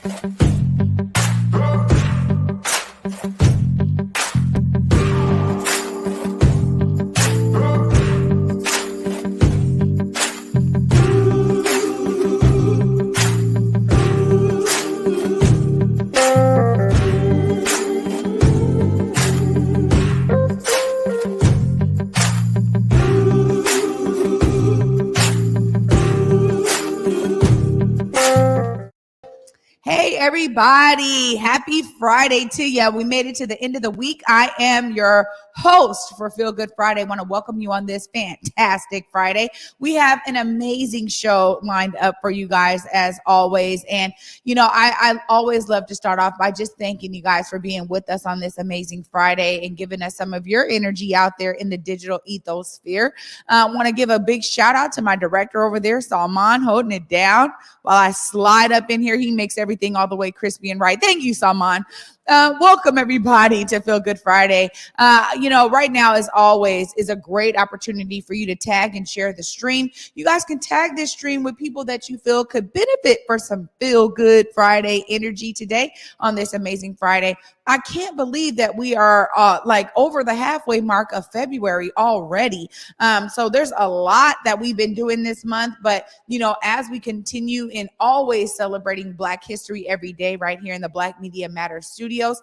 Hey, everybody. Happy Friday to you. We made it to the end of the week. I am your host for Feel Good Friday. I want to welcome you on this fantastic Friday. We have an amazing show lined up for you guys as always. And, you know, I always love to start off by just thanking you guys for being with us on this amazing Friday and giving us some of your energy out there in the digital ethosphere. I want to give a big shout out to my director over there, Salman, holding it down while I slide up in here. He makes everything all the way crispy and right. Thank you, Salman. Welcome everybody to Feel Good Friday. Right now, as always, is a great opportunity for you to tag and share the stream. You guys can tag this stream with people that you feel could benefit for some Feel Good Friday energy today on this amazing Friday. I can't believe that we are over the halfway mark of February already. So there's a lot that we've been doing this month, but as we continue in always celebrating Black history every day right here in the Black Media Matters studios,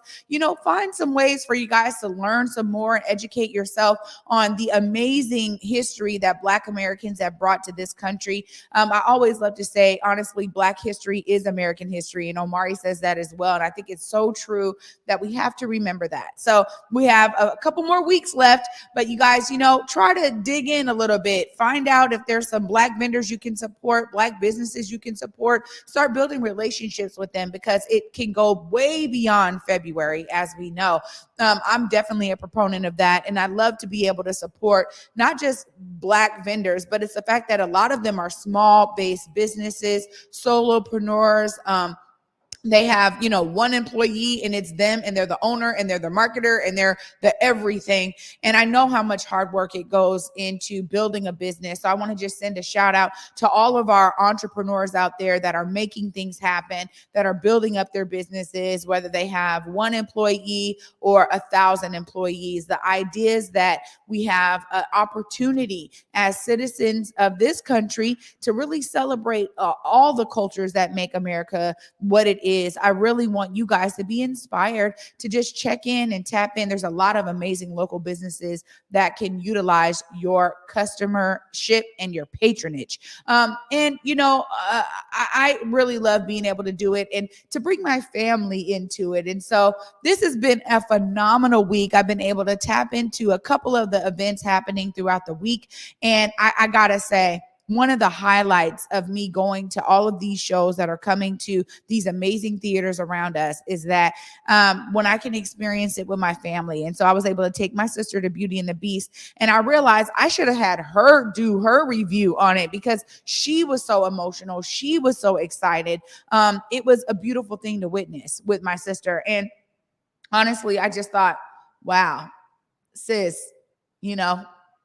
find some ways for you guys to learn some more and educate yourself on the amazing history that Black Americans have brought to this country. I always love to say, honestly, Black history is American history. And Omari says that as well. And I think it's so true that we have to remember that. So we have a couple more weeks left, but you guys, try to dig in a little bit, find out if there's some Black vendors you can support, Black businesses you can support, start building relationships with them because it can go way beyond February, as we know. I'm definitely a proponent of that. And I love to be able to support not just Black vendors, but it's the fact that a lot of them are small based businesses, solopreneurs, they have, one employee and it's them and they're the owner and they're the marketer and they're the everything. And I know how much hard work it goes into building a business. So I want to just send a shout out to all of our entrepreneurs out there that are making things happen, that are building up their businesses, whether they have one employee or 1,000 employees. The idea is that we have an opportunity as citizens of this country to really celebrate all the cultures that make America what it is. I really want you guys to be inspired to just check in and tap in. There's a lot of amazing local businesses that can utilize your customership and your patronage. I really love being able to do it and to bring my family into it. And so this has been a phenomenal week. I've been able to tap into a couple of the events happening throughout the week. And I gotta say, one of the highlights of me going to all of these shows that are coming to these amazing theaters around us is that when I can experience it with my family. And so I was able to take my sister to Beauty and the Beast, and I realized I should have had her do her review on it because she was so emotional. She was so excited. It was a beautiful thing to witness with my sister. And honestly, I just thought, wow, sis,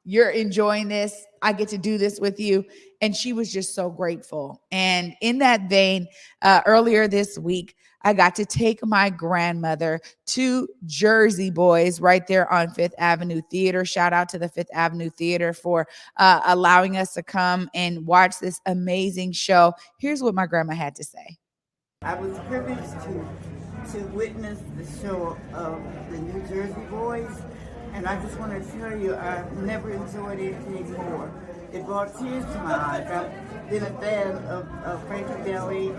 you're enjoying this. I get to do this with you. And she was just so grateful. And in that vein, earlier this week, I got to take my grandmother to Jersey Boys right there on Fifth Avenue Theater. Shout out to the Fifth Avenue Theater for allowing us to come and watch this amazing show. Here's what my grandma had to say. I was privileged to witness the show of the New Jersey Boys. And I just want to tell you, I've never enjoyed anything more. It brought tears to my eyes. I've been a fan of Frankie Valli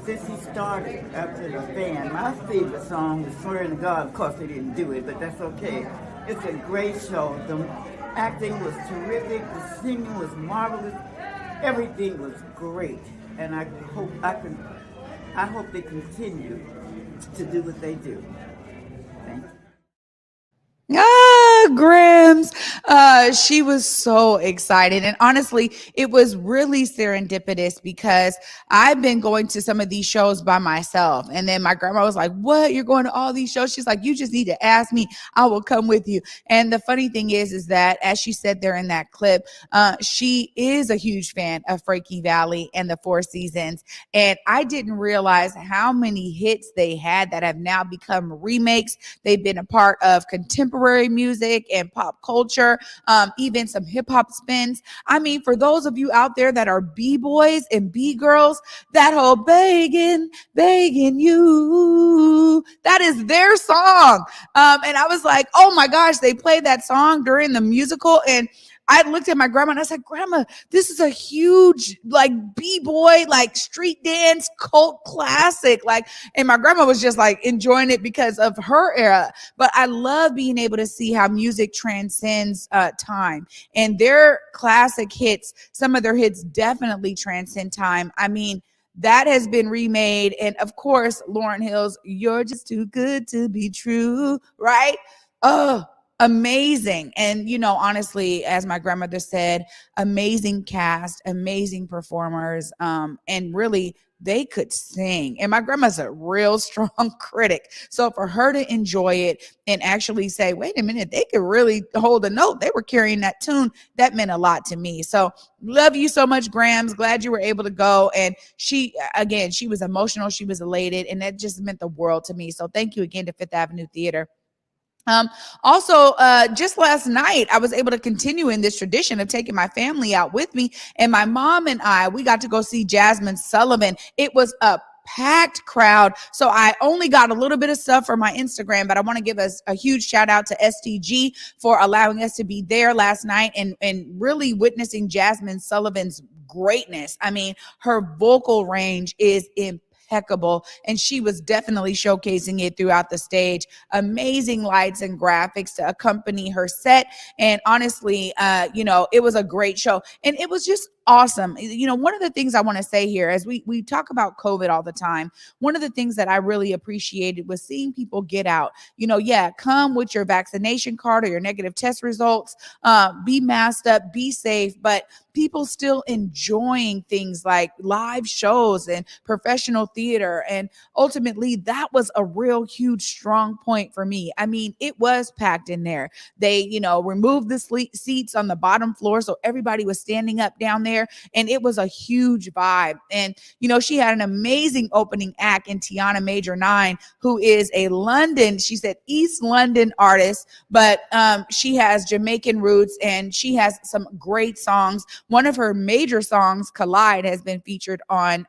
since he started. I've been a fan. My favorite song is Swearing to God. Of course, they didn't do it, but that's okay. It's a great show. The acting was terrific. The singing was marvelous. Everything was great. And I hope they continue to do what they do. Thank you. Grams. She was so excited. And honestly, it was really serendipitous because I've been going to some of these shows by myself. And then my grandma was like, what? You're going to all these shows? She's like, you just need to ask me. I will come with you. And the funny thing is that as she said there in that clip, she is a huge fan of Frankie Valli and the Four Seasons. And I didn't realize how many hits they had that have now become remakes. They've been a part of contemporary music and pop culture, even some hip hop spins. I mean, for those of you out there that are B-boys and B-girls, that whole begging you, that is their song. And I was like, oh my gosh, they played that song during the musical. And I looked at my grandma and I said, Grandma, this is a huge like B-boy, like street dance cult classic. Like, and my grandma was just like enjoying it because of her era. But I love being able to see how music transcends time, and their classic hits, some of their hits definitely transcend time. I mean, that has been remade. And of course, Lauryn Hill's You're Just Too Good to Be True, right? Oh, amazing. And, you know, honestly, as my grandmother said, amazing cast, amazing performers, and really, they could sing. And my grandma's a real strong critic. So for her to enjoy it and actually say, wait a minute, they could really hold a note. They were carrying that tune. That meant a lot to me. So love you so much, Grams. Glad you were able to go. And she, again, she was emotional. She was elated. And that just meant the world to me. So thank you again to Fifth Avenue Theater. Also, just last night, I was able to continue in this tradition of taking my family out with me. And my mom and we got to go see Jasmine Sullivan. It was a packed crowd. So I only got a little bit of stuff for my Instagram, but I want to give us a huge shout out to STG for allowing us to be there last night and really witnessing Jasmine Sullivan's greatness. I mean, her vocal range is impeccable, and she was definitely showcasing it throughout the stage. Amazing lights and graphics to accompany her set, and honestly, you know, it was a great show, and it was just awesome. You know, one of the things I want to say here, as we talk about COVID all the time, one of the things that I really appreciated was seeing people get out. You know, yeah, come with your vaccination card or your negative test results, be masked up, be safe, but people still enjoying things like live shows and professional theater. And ultimately, that was a real huge strong point for me. I mean, it was packed in there. They, you know, removed the seats on the bottom floor, so everybody was standing up down there, and it was a huge vibe. And, you know, she had an amazing opening act in Tiana Major 9, who is a London, she said East London artist, but she has Jamaican roots and she has some great songs. One of her major songs, Collide, has been featured on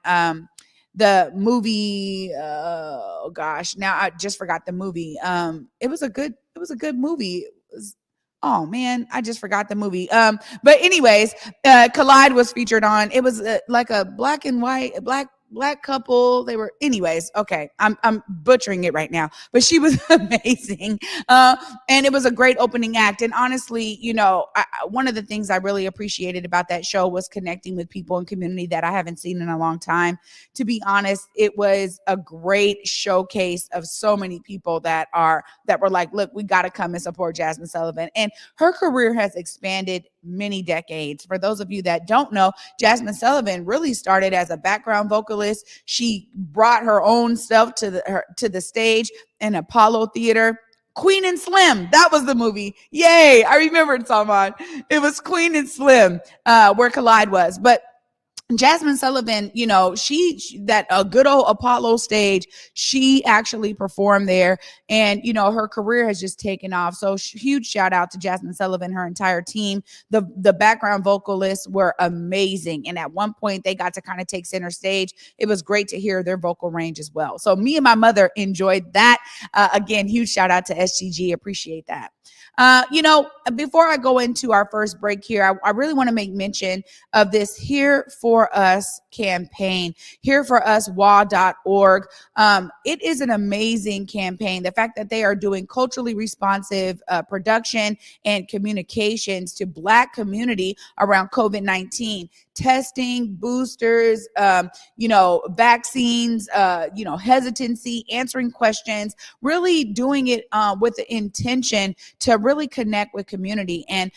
the movie. Oh gosh, now I just forgot the movie. It was a good movie. Oh man, I just forgot the movie. But anyways, Collide was featured on. It was like a black and white, black couple. They were, anyways. Okay, I'm butchering it right now, but she was amazing, and it was a great opening act. And honestly, you know, one of the things I really appreciated about that show was connecting with people in community that I haven't seen in a long time. To be honest, it was a great showcase of so many people that were like, look, we got to come and support Jasmine Sullivan. And her career has expanded many decades. For those of you that don't know, Jasmine Sullivan really started as a background vocalist. She brought her own stuff to the stage in Apollo Theater. Queen and Slim, that was the movie. Yay, I remembered, Salman. It was Queen and Slim, where Collide was. But Jasmine Sullivan, you know, that a good old Apollo stage, she actually performed there, and you know, her career has just taken off. So huge shout out to Jasmine Sullivan, her entire team. The background vocalists were amazing, and at one point they got to kind of take center stage. It was great to hear their vocal range as well. So me and my mother enjoyed that. Again, huge shout out to SGG. Appreciate that. You know, before I go into our first break here, I really want to make mention of this Here For Us campaign, hereforuswa.org. It is an amazing campaign. The fact that they are doing culturally responsive production and communications to Black community around COVID-19. testing, boosters, vaccines, hesitancy, answering questions, really doing it with the intention to really connect with community. And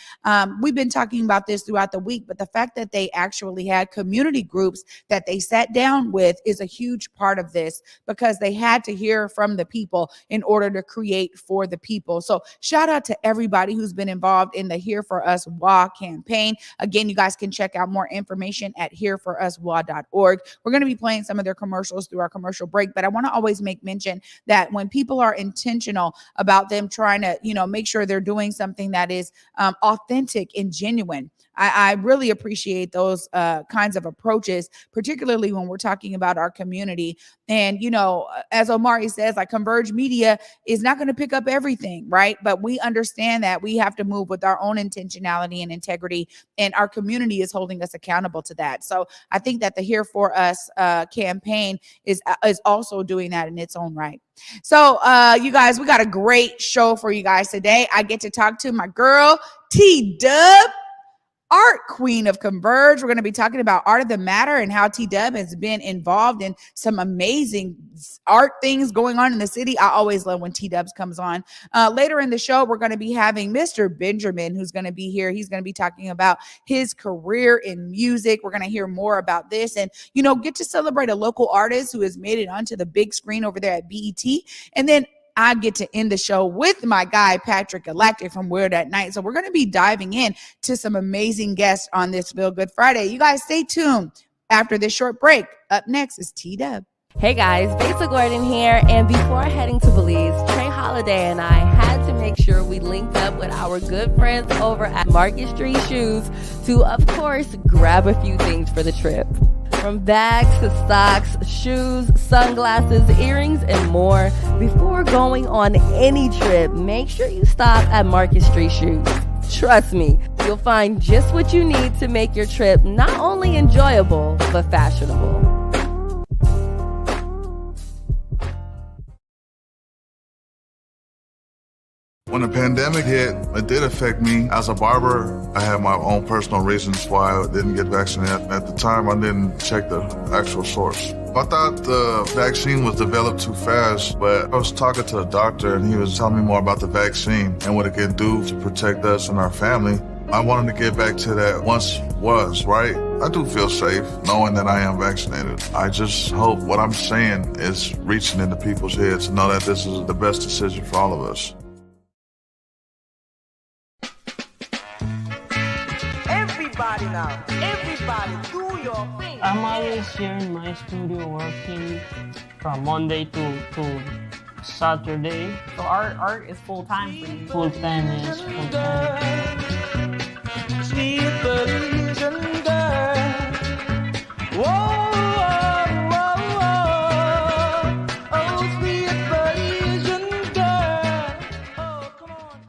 we've been talking about this throughout the week, but the fact that they actually had community groups that they sat down with is a huge part of this, because they had to hear from the people in order to create for the people. So shout out to everybody who's been involved in the Here For Us WA campaign. Again, you guys can check out more information at hereforuswa.org. We're going to be playing some of their commercials through our commercial break, but I want to always make mention that when people are intentional about them trying to, make sure they're doing something that is authentic and genuine, I really appreciate those kinds of approaches, particularly when we're talking about our community. And, as Omari says, like, Converge Media is not going to pick up everything, right? But we understand that we have to move with our own intentionality and integrity, and our community is holding us accountable to that. So I think that the Here For Us campaign is also doing that in its own right. So you guys, we got a great show for you guys today. I get to talk to my girl, TDUB, art queen of Converge. We're going to be talking about Art of the Matter and how TDUB has been involved in some amazing art things going on in the city. I always love when TDUBs comes on. Later in the show, we're going to be having Mr. Benjamin, who's going to be here. He's going to be talking about his career in music. We're going to hear more about this and, get to celebrate a local artist who has made it onto the big screen over there at BET. And then I get to end the show with my guy, Patrick Galactic from Weird at Night. So we're going to be diving in to some amazing guests on this Feel Good Friday. You guys stay tuned. After this short break, up next is TDUB. Hey guys, Besa Gordon here, and before heading to Belize, Trae Holiday and I had to make sure we linked up with our good friends over at Market Street Shoes to, of course, grab a few things for the trip. From bags to socks, shoes, sunglasses, earrings, and more. Before going on any trip, make sure you stop at Market Street Shoes. Trust me, you'll find just what you need to make your trip not only enjoyable, but fashionable. When the pandemic hit, it did affect me. As a barber, I had my own personal reasons why I didn't get vaccinated. At the time, I didn't check the actual source. I thought the vaccine was developed too fast, but I was talking to a doctor and he was telling me more about the vaccine and what it can do to protect us and our family. I wanted to get back to that once was, right? I do feel safe knowing that I am vaccinated. I just hope what I'm saying is reaching into people's heads to know that this is the best decision for all of us. Everybody now, everybody do your thing. I'm always here in my studio working from Monday to Saturday. So art is full time for you. Full time, yes, full time. Sweet Belizean girl. Whoa, whoa, whoa, whoa. Oh, sweet Belizean girl. Oh, come on.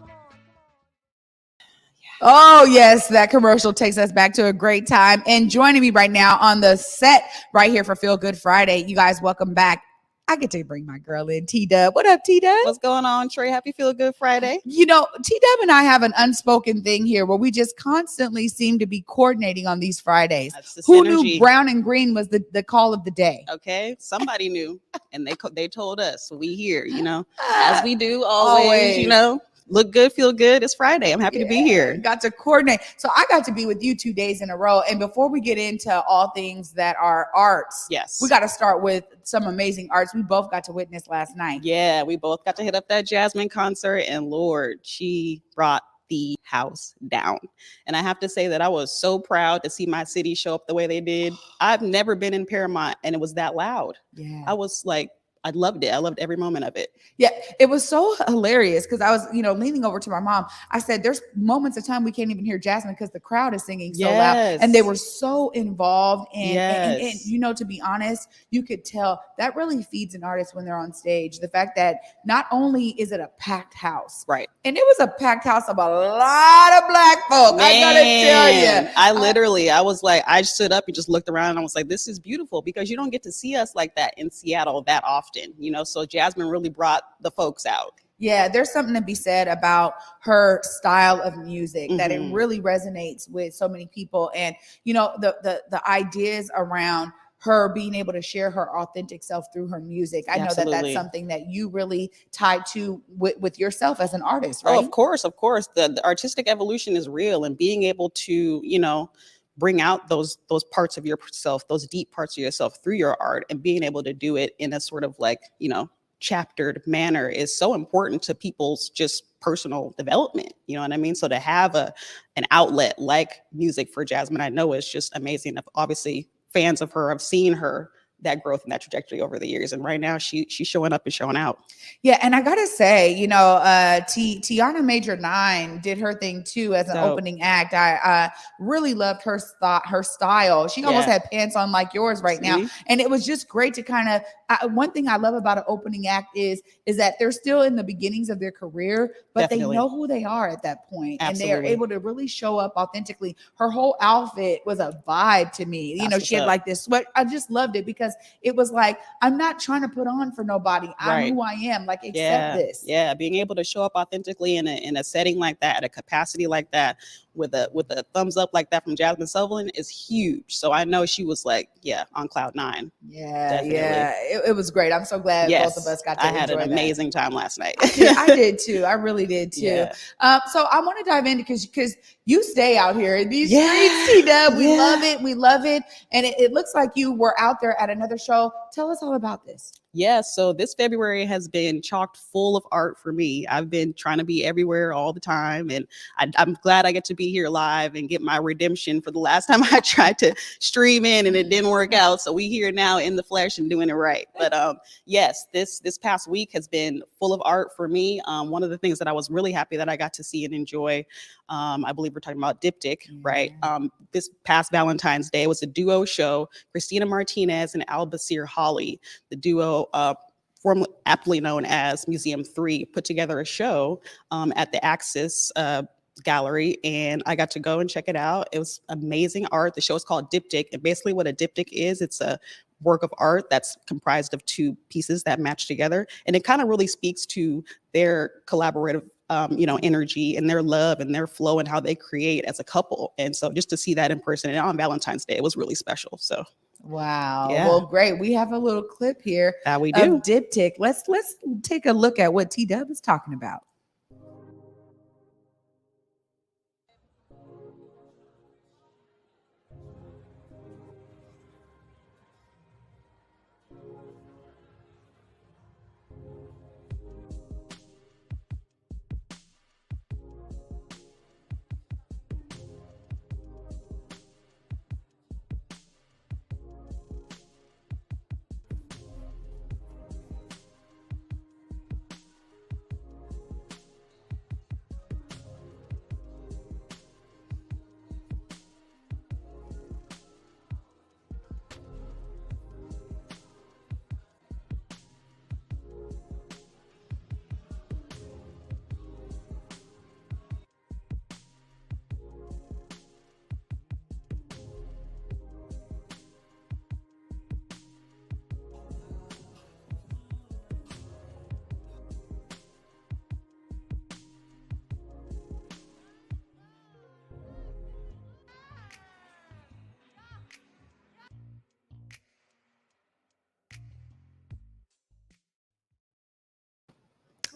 Oh, yes, that commercial takes us back to a great time. And joining me right now on the set right here for Feel Good Friday, you guys, welcome back. I get to bring my girl in, TDUB. What up, TDUB? What's going on, Trae? Happy Feel Good Friday. TDUB and I have an unspoken thing here where we just constantly seem to be coordinating on these Fridays. Who knew brown and green was the call of the day? Okay, somebody knew, and they told us. So we here, as we do always. Look good, feel good. It's Friday. I'm happy to be here. Got to coordinate. So I got to be with you 2 days in a row. And before we get into all things that are arts, yes, we got to start with some amazing arts we both got to witness last night. Yeah, we both got to hit up that Jasmine concert, and Lord, she brought the house down. And I have to say that I was so proud to see my city show up the way they did. I've never been in Paramount and it was that loud. Yeah, I loved it. I loved every moment of it. Yeah, it was so hilarious because I was, leaning over to my mom. I said, there's moments of time we can't even hear Jasmine because the crowd is singing so loud. And they were so involved. And, to be honest, you could tell that really feeds an artist when they're on stage. The fact that not only is it a packed house. Right. And it was a packed house of a lot of Black folk. I got to tell you. I was like, I stood up and just looked around and I was like, this is beautiful because you don't get to see us like that in Seattle that often. So Jasmine really brought the folks out. Yeah, there's something to be said about her style of music that it Mhm. really resonates with so many people. And the ideas around her being able to share her authentic self through her music. I know that that's Absolutely. something that you really tied to with yourself as an artist, Oh, right? of course, of course. The artistic evolution is real, and being able to, bring out those parts of yourself, those deep parts of yourself through your art, and being able to do it in a sort of like, chaptered manner is so important to people's just personal development. You know what I mean? So to have an outlet like music for Jasmine, I know is just amazing. Obviously, fans of her have seen her that growth and that trajectory over the years, and right now she's showing up and showing out. Yeah, and I gotta say, Tiana Major 9 did her thing too as an Dope. opening act. I really loved her style. She almost Yeah. had pants on like yours right now, See? and it was just great to kind of. One thing I love about an opening act is that they're still in the beginnings of their career, but Definitely. they know who they are at that point, and they are Absolutely. able to really show up authentically. Her whole outfit was a vibe to me. That's She had what's up. like this sweat. I just loved it because it was like, I'm not trying to put on for nobody. I'm Right. who I am. Like, accept Yeah, this. yeah, being able to show up authentically in a setting like that, at a capacity like that, with a thumbs up like that from Jasmine Sullivan is huge. So I know she was like, on cloud 9. Yeah, Definitely. yeah. It was great. I'm so glad both of us got to I had enjoy an that. amazing time last night. I did too. I really did too. Yeah. So I want to dive in because you stay out here in these Yeah, streets, T-Dub. We yeah. love it. We love it. And it looks like you were out there at another show. Tell us all about this. Yeah, so this February has been chocked full of art for me. I've been trying to be everywhere all the time, and I'm glad I get to be here live and get my redemption for the last time I tried to stream in and it didn't work out. So we here now in the flesh and doing it right. But yes, this past week has been full of art for me. One of the things that I was really happy that I got to see and enjoy, I believe we're talking about Diptych, right? This past Valentine's Day was a duo show. Christina Martinez and Albasir Holly, the duo formerly aptly known as Museum 3, put together a show at the Axis Gallery, and I got to go and check it out. It was amazing art. The show is called Diptych, and basically what a diptych is, it's a work of art that's comprised of two pieces that match together, and it kind of really speaks to their collaborative energy and their love and their flow and how they create as a couple. And so just to see that in person and on Valentine's Day, it was really special. So wow. Yeah. Well, great. We have a little clip here that we do. of Diptych. Let's take a look at what T-Dub is talking about.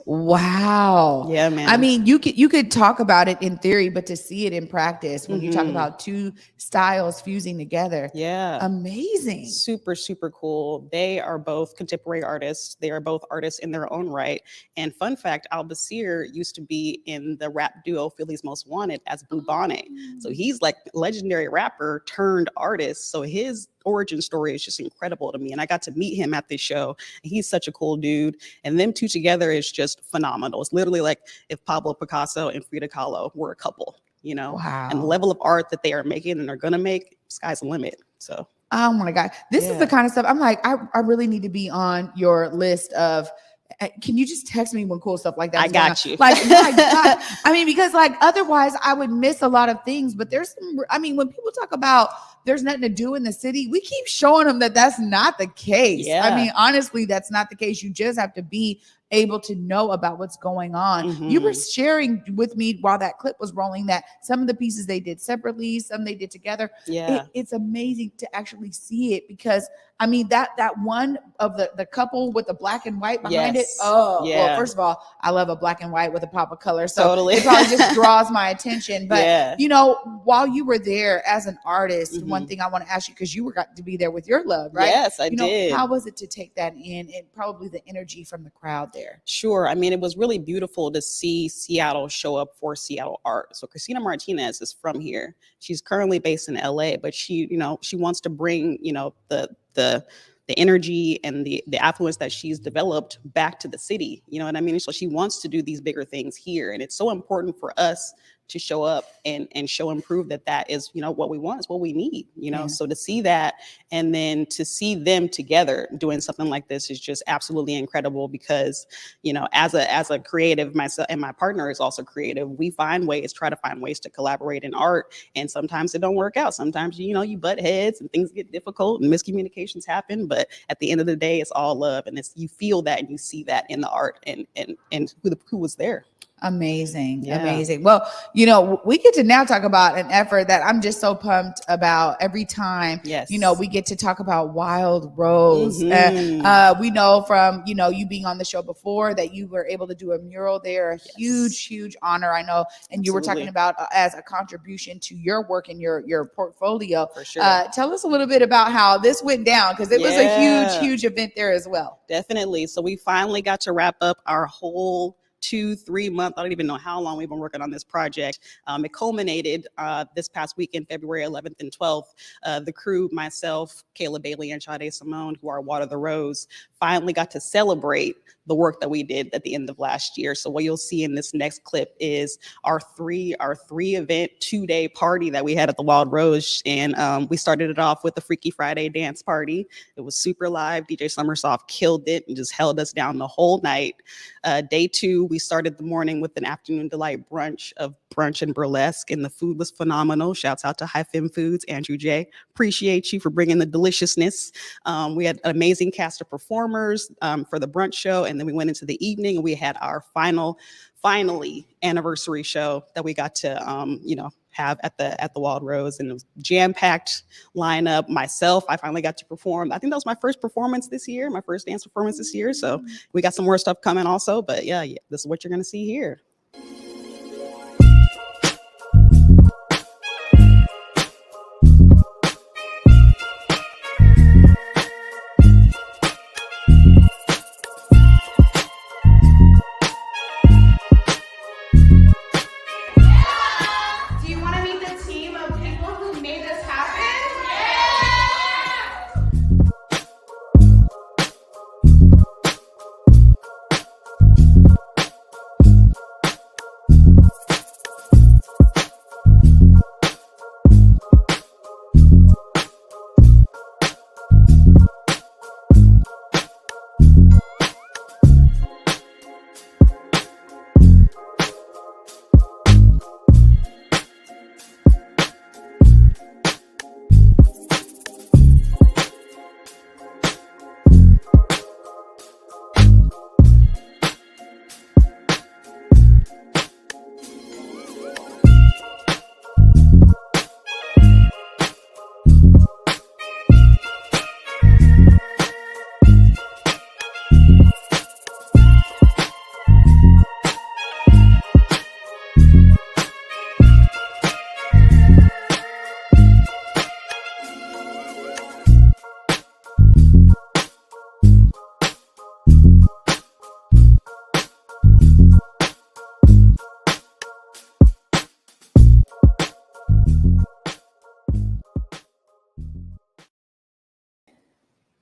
Wow. Yeah, man. I mean, you could talk about it in theory, but to see it in practice when you talk Mhm. about two styles fusing together. Yeah. Amazing. Super, super cool. They are both contemporary artists. They are both artists in their own right. And fun fact, Albasir used to be in the rap duo Philly's Most Wanted as Blue Bonnet. So he's like legendary rapper turned artist. So his origin story is just incredible to me. And I got to meet him at this show. He's such a cool dude. And them two together is just phenomenal. It's literally like if Pablo Picasso and Frida Kahlo were a couple, Wow. and the level of art that they are making and are going to make, sky's the limit. So. Oh my God. This is the kind of stuff I'm like, I really need to be on your list of, can you just text me when cool stuff like that? I got you. Like, my God. I mean, because like otherwise I would miss a lot of things, but there's some, I mean, when people talk about there's nothing to do in the city, we keep showing them that that's not the case. Yeah. I mean, honestly, that's not the case. You just have to be able to know about what's going on. You were sharing with me while that clip was rolling that some of the pieces they did separately, some they did together. Yeah. It's amazing to actually see it, because I mean that one of the couple with the black and white behind it. Oh, well, first of all, I love a black and white with a pop of color, so Totally. it probably just draws my attention. But Yeah. you know, while you were there as an artist, one thing I want to ask you, because you got to be there with your love, right? Yes, I did. How was it to take that in, and probably the energy from the crowd there? Sure. I mean, it was really beautiful to see Seattle show up for Seattle art. So Christina Martinez is from here. She's currently based in LA, but she wants to bring, the energy and the affluence that she's developed back to the city. You know what I mean? So she wants to do these bigger things here. And it's so important for us to show up and show and prove that is, what we want, is what we need, So to see that, and then to see them together doing something like this is just absolutely incredible, because, as a creative, myself and my partner is also creative, we try to find ways to collaborate in art. And sometimes it don't work out. Sometimes, you butt heads and things get difficult and miscommunications happen. But at the end of the day, it's all love. And you feel that and you see that in the art and who was there. Amazing. Yeah. Amazing. Well, we get to now talk about an effort that I'm just so pumped about every time. Yes. We get to talk about Wild Rose. We know from, you being on the show before that you were able to do a mural there, a huge honor, I know. And you were talking about as a contribution to your work and your portfolio. For sure. Tell us a little bit about how this went down, because it was a huge event there as well. Definitely. So we finally got to wrap up our whole 2-3 month, I don't even know how long we've been working on this project. It culminated this past weekend, February 11th and 12th. The crew, myself, Kayla Bailey, and Sade Simone, who are Water the Rose, finally got to celebrate the work that we did at the end of last year. So what you'll see in this next clip is our three event 2-day party that we had at the Wild Rose. And we started it off with the Freaky Friday dance party. It was super live. DJ Summersoft killed it and just held us down the whole night. Day 2, we started the morning with an afternoon delight brunch and burlesque, and the food was phenomenal. Shouts out to High Fem Foods, Andrew J. Appreciate you for bringing the deliciousness. We had an amazing cast of performers for the brunch show, and then we went into the evening and we had our finally anniversary show that we got to have at the Wild Rose, and it was jam-packed lineup. Myself, I finally got to perform. I think that was my first performance this year, my first dance performance this year. So we got some more stuff coming also, but yeah, this is what you're gonna see here.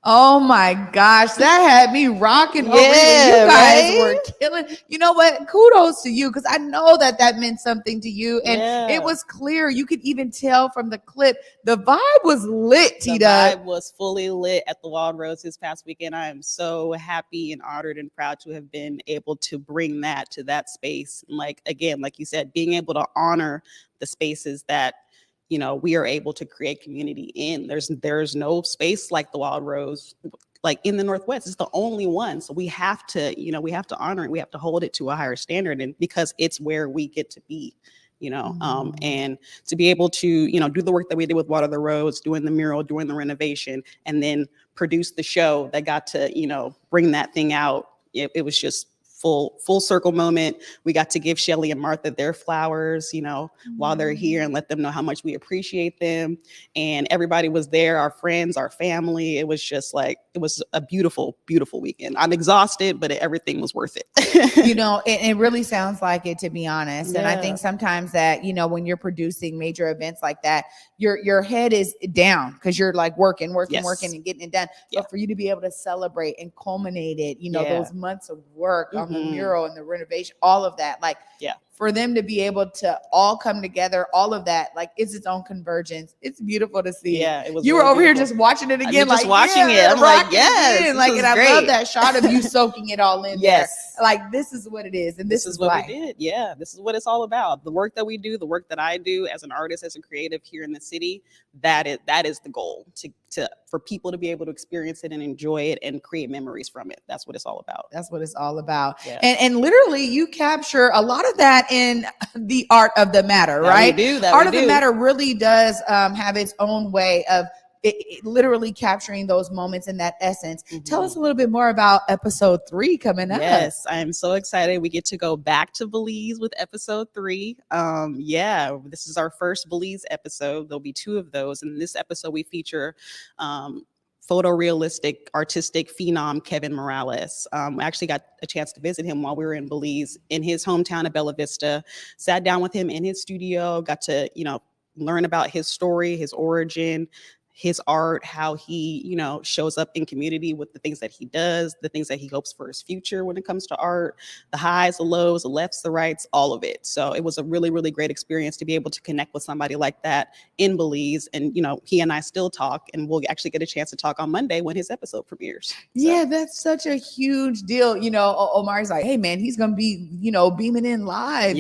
Oh my gosh, that had me rocking over here. You guys were killing. You know what? Kudos to you, because I know that meant something to you. And it was clear. You could even tell from the clip. The vibe was lit, T-Dub. The vibe was fully lit at the Wild Rose this past weekend. I am so happy and honored and proud to have been able to bring that to that space. And like you said, being able to honor the spaces that we are able to create community in. There's no space like the Wild Rose like in the Northwest. It's the only one. So we have to, we have to honor it. We have to hold it to a higher standard, and because it's where we get to be. And to be able to, do the work that we did with Water the Roads, doing the mural, doing the renovation, and then produce the show that got to, bring that thing out. It was just full circle moment. We got to give Shelly and Martha their flowers, while they're here, and let them know how much we appreciate them. And everybody was there, our friends, our family. It was just like, it was a beautiful, beautiful weekend. I'm exhausted, but everything was worth it. It really sounds like it, to be honest. And I think sometimes that, when you're producing major events like that, your head is down because you're like working and getting it done. But for you to be able to celebrate and culminate it, those months of work on the mural and the renovation, all of that, for them to be able to all come together, all of that, like, it's its own convergence. It's beautiful to see. Yeah, it was. You were over here just watching it again, just watching it. I'm like, yes, and I love that shot of you soaking it all in. Yes, there. Like, this is what it is, and this is what life. we did. Yeah, this is what it's all about. The work that we do, the work that I do as an artist, as a creative here in the city, that is the goal, for people to be able to experience it and enjoy it and create memories from it. That's what it's all about. That's what it's all about. Yeah. And literally, you capture a lot of that in the Art of the Matter, right? Art of the Matter really does have its own way of it literally capturing those moments in that essence. Tell us a little bit more about episode 3 coming up. Yes, I am so excited. We get to go back to Belize with episode 3. This is our first Belize episode. There'll be 2 of those. In this episode, we feature photorealistic artistic phenom Kevin Morales. I actually got a chance to visit him while we were in Belize, in his hometown of Bella Vista. Sat down with him in his studio, got to learn about his story, his origin, his art, how he, shows up in community with the things that he does, the things that he hopes for his future when it comes to art, the highs, the lows, the lefts, the rights, all of it. So it was a really, really great experience to be able to connect with somebody like that in Belize. And, he and I still talk, and we'll actually get a chance to talk on Monday when his episode premieres. Yeah, that's such a huge deal. Omari's like, hey man, he's going to be, beaming in live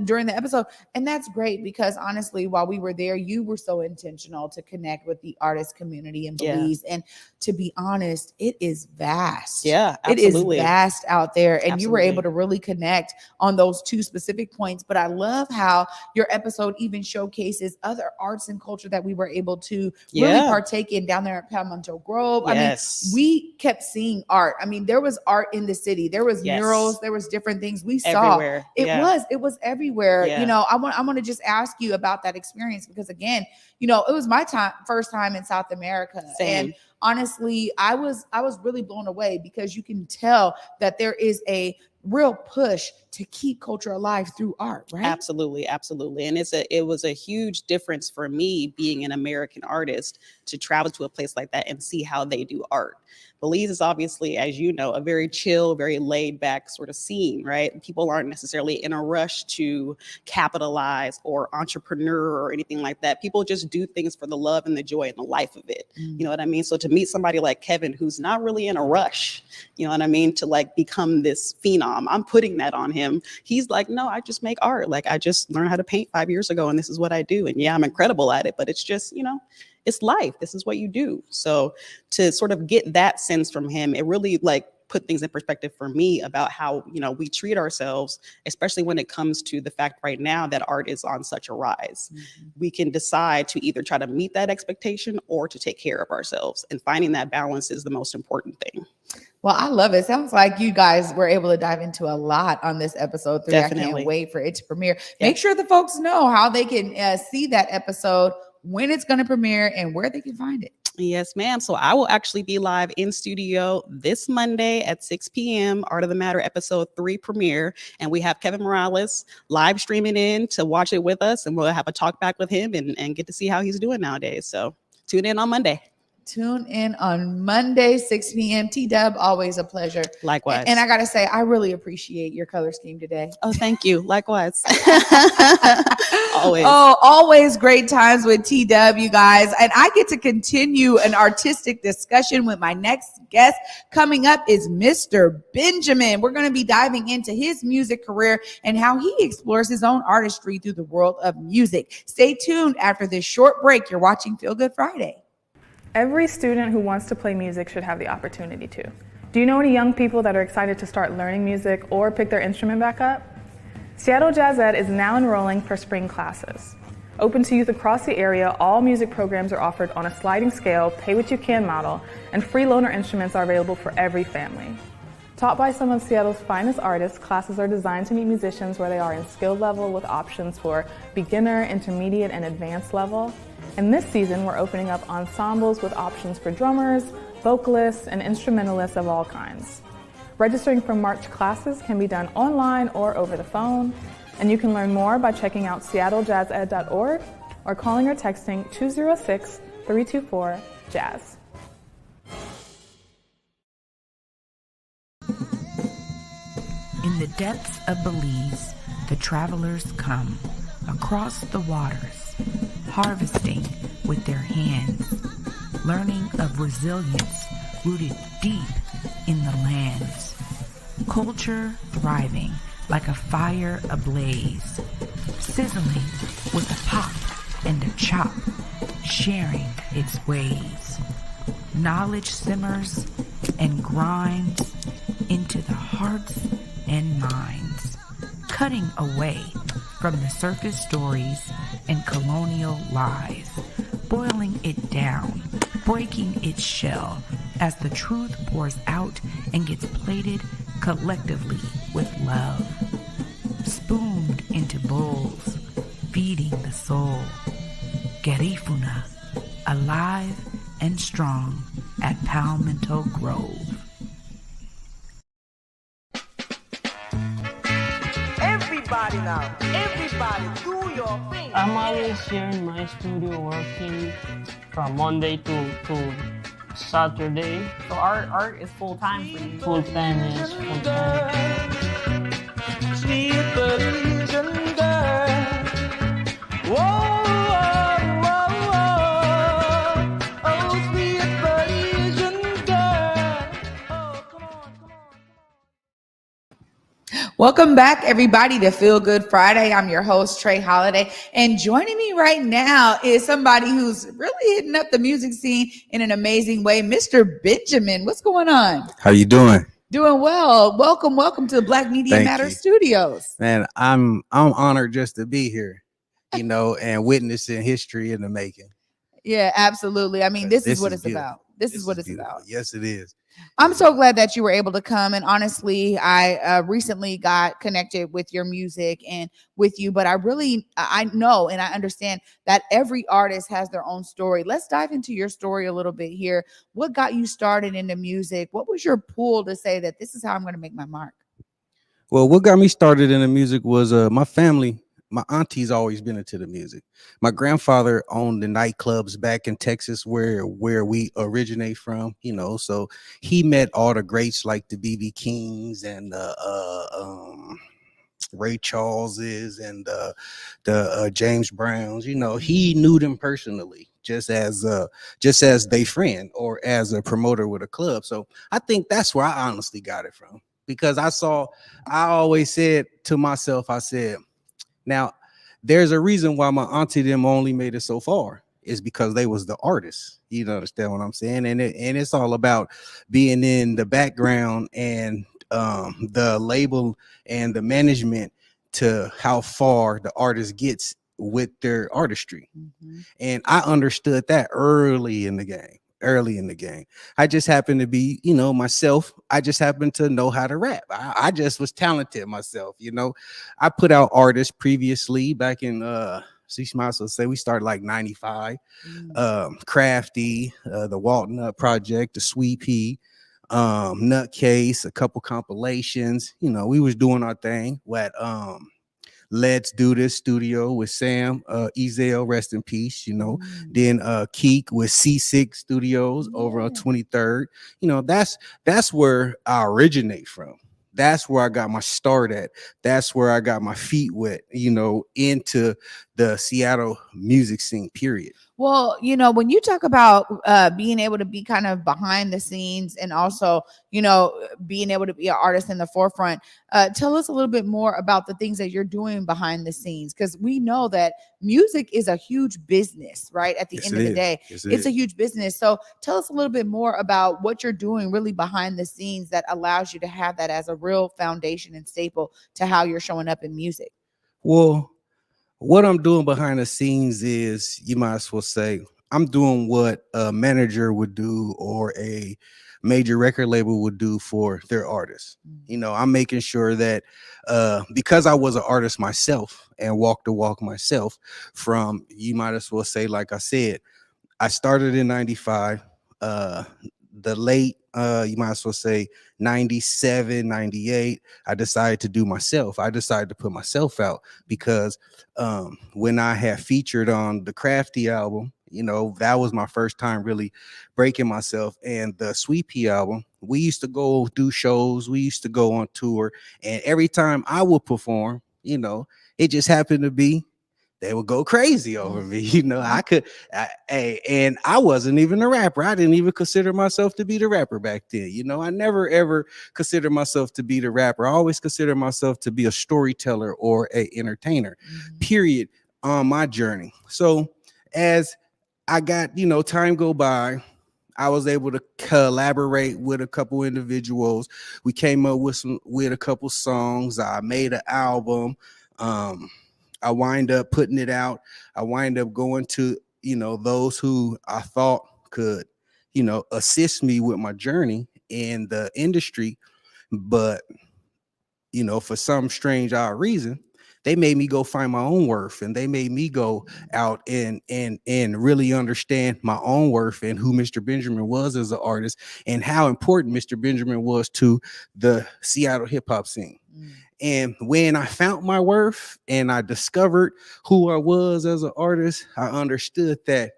during the episode. And that's great because honestly, while we were there, you were so intentional to connect with the artist community in Belize. And to be honest, it is vast. Yeah, absolutely. It is vast out there. And you were able to really connect on those 2 specific points. But I love how your episode even showcases other arts and culture that we were able to really partake in down there at Palmetto Grove. Yes. I mean, we kept seeing art. I mean, there was art in the city. There was murals. There was different things we saw. Everywhere. It was everywhere. Yeah. I want to just ask you about that experience because again, it was my first time in South America. Same. And honestly, I was really blown away because you can tell that there is a real push to keep culture alive through art, right? Absolutely. And it was a huge difference for me being an American artist to travel to a place like that and see how they do art. Belize is obviously, as you know, a very chill, very laid back sort of scene, right? People aren't necessarily in a rush to capitalize or entrepreneur or anything like that. People just do things for the love and the joy and the life of it. You know what I mean? So to meet somebody like Kevin, who's not really in a rush, you know what I mean? To like become this phenom, I'm putting that on him. He's like, no, I just make art. Like I just learned how to paint 5 years ago and this is what I do. And yeah, I'm incredible at it, but it's just, it's life. This is what you do. So to sort of get that sense from him, it really like put things in perspective for me about how, we treat ourselves, especially when it comes to the fact right now that art is on such a rise. We can decide to either try to meet that expectation or to take care of ourselves, and finding that balance is the most important thing. Well, I love it. Sounds like you guys were able to dive into a lot on this episode 3. Definitely. I can't wait for it to premiere. Make sure the folks know how they can see that episode, when it's going to premiere, and where they can find it. Yes, ma'am. So I will actually be live in studio this Monday at 6 p.m. Art of the Matter episode 3 premiere. And we have Kevin Morales live streaming in to watch it with us. And we'll have a talk back with him and get to see how he's doing nowadays. So tune in on Monday. Tune in on Monday, 6 p.m. TDUB, always a pleasure. Likewise. And I got to say, I really appreciate your color scheme today. Oh, thank you. Likewise. Always. Oh, always great times with TDUB, you guys. And I get to continue an artistic discussion with my next guest. Coming up is Mr. Benjamin. We're going to be diving into his music career and how he explores his own artistry through the world of music. Stay tuned after this short break. You're watching Feel Good Friday. Every student who wants to play music should have the opportunity to. Do you know any young people that are excited to start learning music or pick their instrument back up? Seattle Jazz Ed is now enrolling for spring classes. Open to youth across the area, all music programs are offered on a sliding scale, pay-what-you-can model, and free loaner instruments are available for every family. Taught by some of Seattle's finest artists, classes are designed to meet musicians where they are in skill level with options for beginner, intermediate, and advanced level. And this season, we're opening up ensembles with options for drummers, vocalists, and instrumentalists of all kinds. Registering for March classes can be done online or over the phone, and you can learn more by checking out seattlejazzed.org or calling or texting 206-324-JAZZ. In the depths of Belize, the travelers come across the waters, harvesting with their hands, learning of resilience rooted deep in the lands. Culture thriving like a fire ablaze, sizzling with a pop and a chop, sharing its ways. Knowledge simmers and grinds into the hearts and minds, cutting away from the surface stories and colonial lies, boiling it down, breaking its shell as the truth pours out and gets plated collectively with love, spooned into bowls, feeding the soul. Garifuna, alive and strong at Palmetto Grove. Everybody now, everybody do your thing. I'm always here in my studio working from Monday to Saturday. So art is full time for you. Full time, yes, full time. Sweet Belizean girl. Whoa, whoa, whoa. Oh, sweet Belizean girl. Oh, come on. Welcome back, everybody, to Feel Good Friday. I'm your host, Trae Holiday, and joining me right now is somebody who's really hitting up the music scene in an amazing way, Mr. Benjamin. What's going on? How you doing? Doing well. Welcome to the Black Media Thank Matter you. Studios. Man, I'm honored just to be here, and witnessing history in the making. Yeah, absolutely. I mean, this is what it's beautiful. about. This is what it's beautiful. about. Yes, it is. I'm so glad that you were able to come. And honestly, I recently got connected with your music and with you, but I know and I understand that every artist has their own story. Let's dive into your story a little bit here. What got you started into music? What was your pull to say that this is how I'm going to make my mark? Well, what got me started in the music was my family. My auntie's always been into the music. My grandfather owned the nightclubs back in Texas where we originate from, so he met all the greats like the B.B. Kings and Ray Charleses and the James Browns. He knew them personally, just as they friend or as a promoter with a club. So I think that's where I honestly got it from, because I always said to myself, I said, now, there's a reason why my auntie them only made it so far. Is because they was the artists. You understand what I'm saying? And it's all about being in the background and the label and the management to how far the artist gets with their artistry. Mm-hmm. And I understood that early in the game. I just happened to be, myself. I just happened to know how to rap. I just was talented myself. I put out artists previously back in we started like 95. Crafty, the Walnut Project, the Sweet Pea, Nutcase, a couple compilations. We was doing our thing. Let's Do This Studio with Sam Ezel, rest in peace, Then Keek with C6 Studios over on 23rd. That's where I originate from. That's where I got my start at. That's where I got my feet wet, into the Seattle music scene, period. Well, you know, when you talk about being able to be kind of behind the scenes and also, you know, being able to be an artist in the forefront, tell us a little bit more about the things that you're doing behind the scenes, because we know that music is a huge business, right? At the Yes, end it of the is. day, Yes, it it's a is. huge business. So tell us a little bit more about what you're doing really behind the scenes that allows you to have that as a real foundation and staple to how you're showing up in music. Well, what I'm doing behind the scenes is, you might as well say, I'm doing what a manager would do or a major record label would do for their artists. You know, I'm making sure that because I was an artist myself and walked the walk myself from, you might as well say, like I said, I started in 95. The late, you might as well say 97, 98, I decided to do myself. I decided to put myself out because when I had featured on the Crafty album, you know, that was my first time really breaking myself. And the Sweet Pea album, we used to go do shows, we used to go on tour, and every time I would perform, you know, it just happened to be they would go crazy over me. You know, and I wasn't even a rapper. I didn't even consider myself to be the rapper back then. You know, I never ever considered myself to be the rapper. I always considered myself to be a storyteller or a entertainer, period, on my journey. So as I got, you know, time go by, I was able to collaborate with a couple individuals. We came up with a couple songs. I made an album. I wind up putting it out. I wind up going to, you know, those who I thought could, you know, assist me with my journey in the industry. But, you know, for some strange odd reason, they made me go find my own worth, and they made me go out and really understand my own worth and who Mr. Benjamin was as an artist and how important Mr. Benjamin was to the Seattle hip hop scene. And when I found my worth and I discovered who I was as an artist, I understood that,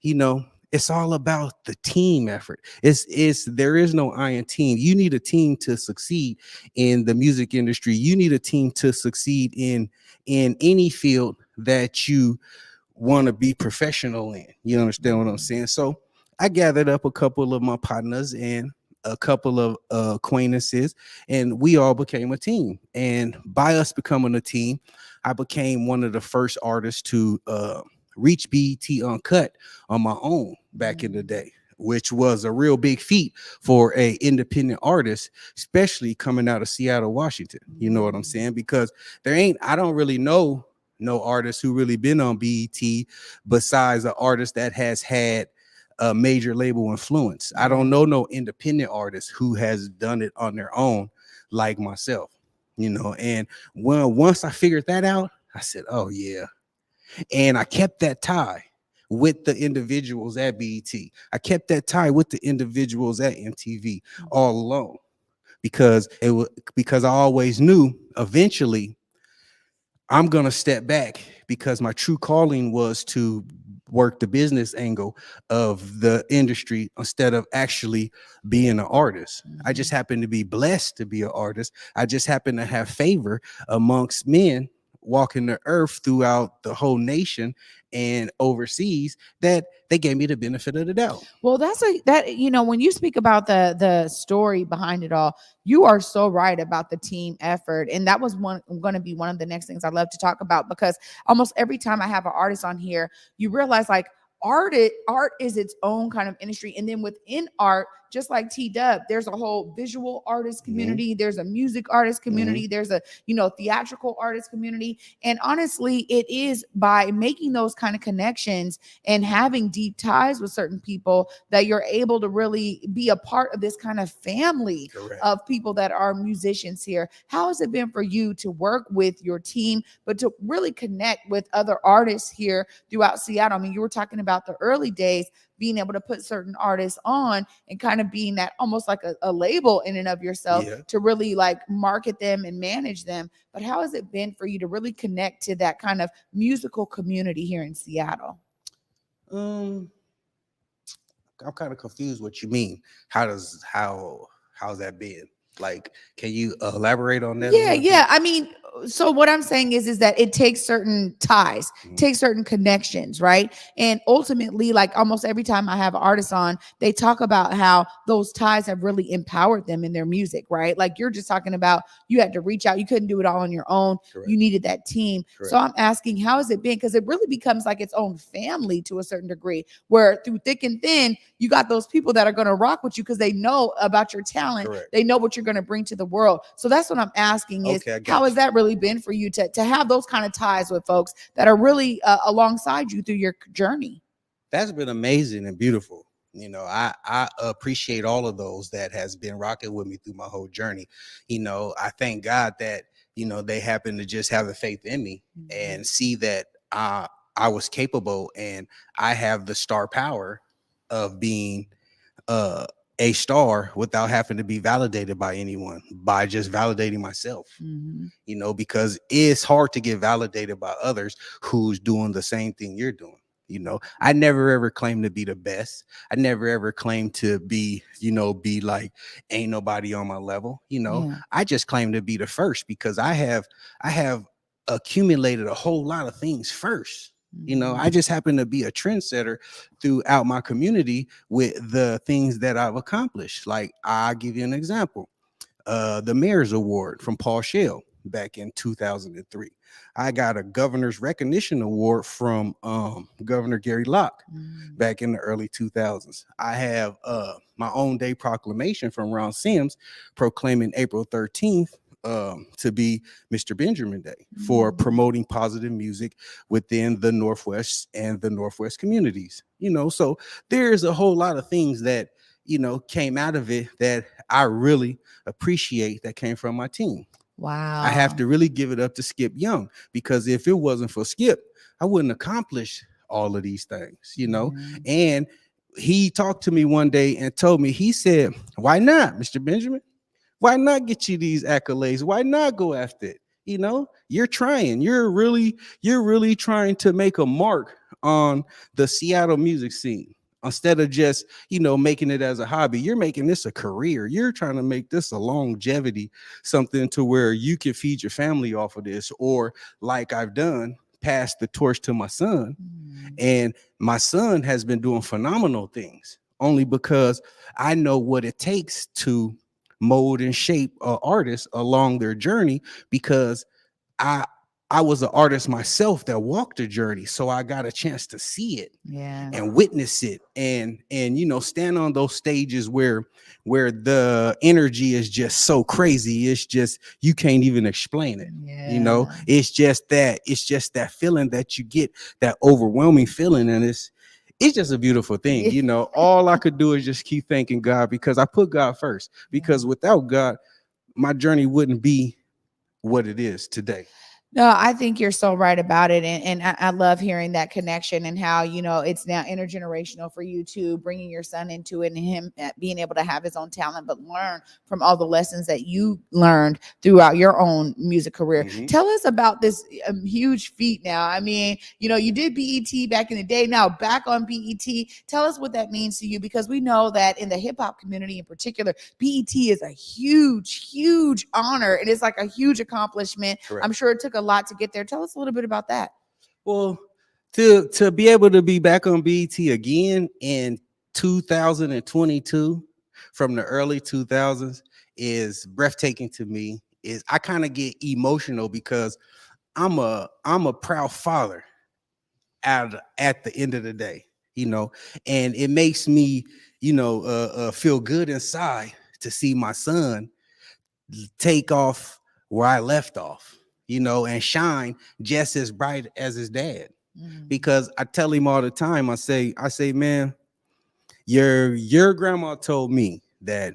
you know, it's all about the team effort. There is no I in team. You need a team to succeed in the music industry. You need a team to succeed in any field that you want to be professional in. You understand what I'm saying? So I gathered up a couple of my partners and a couple of acquaintances, and we all became a team. And by us becoming a team, I became one of the first artists to reach BET Uncut on my own back in the day, which was a real big feat for a independent artist, especially coming out of Seattle, Washington. You know what I'm saying? Because I don't really know no artist who really been on BET besides an artist that has had a major label influence. I don't know no independent artist who has done it on their own like myself, you know. And once I figured that out, I said, oh yeah. And I kept that tie with the individuals at BET. I kept that tie with the individuals at MTV all along because I always knew eventually I'm gonna step back because my true calling was to work the business angle of the industry instead of actually being an artist. I just happen to be blessed to be an artist. I just happen to have favor amongst men walking the earth throughout the whole nation and overseas that they gave me the benefit of the doubt. Well, that you know, when you speak about the story behind it all, you are so right about the team effort, and that was going to be one of the next things I love to talk about, because almost every time I have an artist on here, you realize like art is its own kind of industry, and then within art, just like TDUB, there's a whole visual artist community, there's a music artist community, there's a, you know, theatrical artist community. And honestly, it is by making those kind of connections and having deep ties with certain people that you're able to really be a part of this kind of family of people that are musicians here. How has it been for you to work with your team, but to really connect with other artists here throughout Seattle? I mean, you were talking about the early days, being able to put certain artists on and kind of being that almost like a label in and of yourself to really like market them and manage them. But how has it been for you to really connect to that kind of musical community here in Seattle? I'm kind of confused what you mean. How's that been? Like, can you elaborate on that? Yeah. I mean, so what I'm saying is that it takes certain ties, takes certain connections, right? And ultimately, like almost every time I have artists on, they talk about how those ties have really empowered them in their music, right? Like you're just talking about you had to reach out, you couldn't do it all on your own. Correct. You needed that team. Correct. So I'm asking, how has it been? Because it really becomes like its own family to a certain degree, where through thick and thin, you got those people that are going to rock with you because they know about your talent. Correct. They know what you're going to bring to the world. So that's what I'm asking is, how has that really been for you to have those kind of ties with folks that are really alongside you through your journey? That's been amazing and beautiful. You know, I appreciate all of those that has been rocking with me through my whole journey. You know, I thank God that, you know, they happen to just have the faith in me and see that I was capable and I have the star power of being a star without having to be validated by anyone, by just validating myself. You know, because it's hard to get validated by others who's doing the same thing you're doing. You know, I never ever claimed to be the best. I never ever claimed to be, you know, be like ain't nobody on my level. You know, I just claim to be the first because I have accumulated a whole lot of things first. You know, I just happen to be a trendsetter throughout my community with the things that I've accomplished. Like I'll give you an example. The Mayor's Award from Paul Shell back in 2003. I got a Governor's Recognition Award from Governor Gary Locke back in the early 2000s. I have my own day proclamation from Ron Sims proclaiming April 13th to be Mr. Benjamin Day for promoting positive music within the Northwest and the Northwest communities. You know, so there's a whole lot of things that, you know, came out of it that I really appreciate that came from my team. Wow. I have to really give it up to Skip Young, because if it wasn't for Skip, I wouldn't accomplish all of these things, you know. And he talked to me one day and told me, he said, why not, Mr. Benjamin? Why not get you these accolades? Why not go after it? You know, you're trying. You're really trying to make a mark on the Seattle music scene. Instead of just, you know, making it as a hobby, you're making this a career. You're trying to make this a longevity, something to where you can feed your family off of this, or like I've done, pass the torch to my son. And my son has been doing phenomenal things only because I know what it takes to mold and shape an artist along their journey, because I was an artist myself that walked the journey, so I got a chance to see it and witness it, and you know, stand on those stages where the energy is just so crazy, it's just you can't even explain it. You know, it's just that feeling that you get, that overwhelming feeling, and it's just a beautiful thing. You know, all I could do is just keep thanking God, because I put God first, because without God, my journey wouldn't be what it is today. No, I think you're so right about it. And I love hearing that connection and how, you know, it's now intergenerational for you too, bringing your son into it and him being able to have his own talent, but learn from all the lessons that you learned throughout your own music career. Tell us about this huge feat now. I mean, you know, you did BET back in the day, now back on BET. Tell us what that means to you, because we know that in the hip hop community in particular, BET is a huge, huge honor. And it's like a huge accomplishment. Correct. I'm sure it took a lot to get there. Tell us a little bit about that. Well, to be able to be back on BET again in 2022 from the early 2000s is breathtaking to me. Is I kind of get emotional because I'm a proud father at the end of the day, you know, and it makes me, you know, feel good inside to see my son take off where I left off, you know, and shine just as bright as his dad. Because I tell him all the time, I say, man, your grandma told me that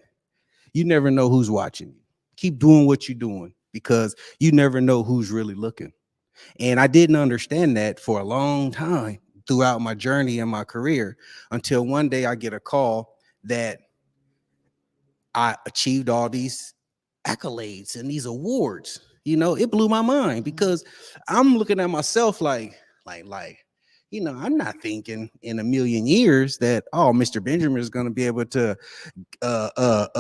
you never know who's watching you. Keep doing what you're doing, because you never know who's really looking. And I didn't understand that for a long time throughout my journey and my career, until one day I get a call that I achieved all these accolades and these awards. You know, it blew my mind, because I'm looking at myself like, you know, I'm not thinking in a million years that, oh, Mr. Benjamin is going to be able to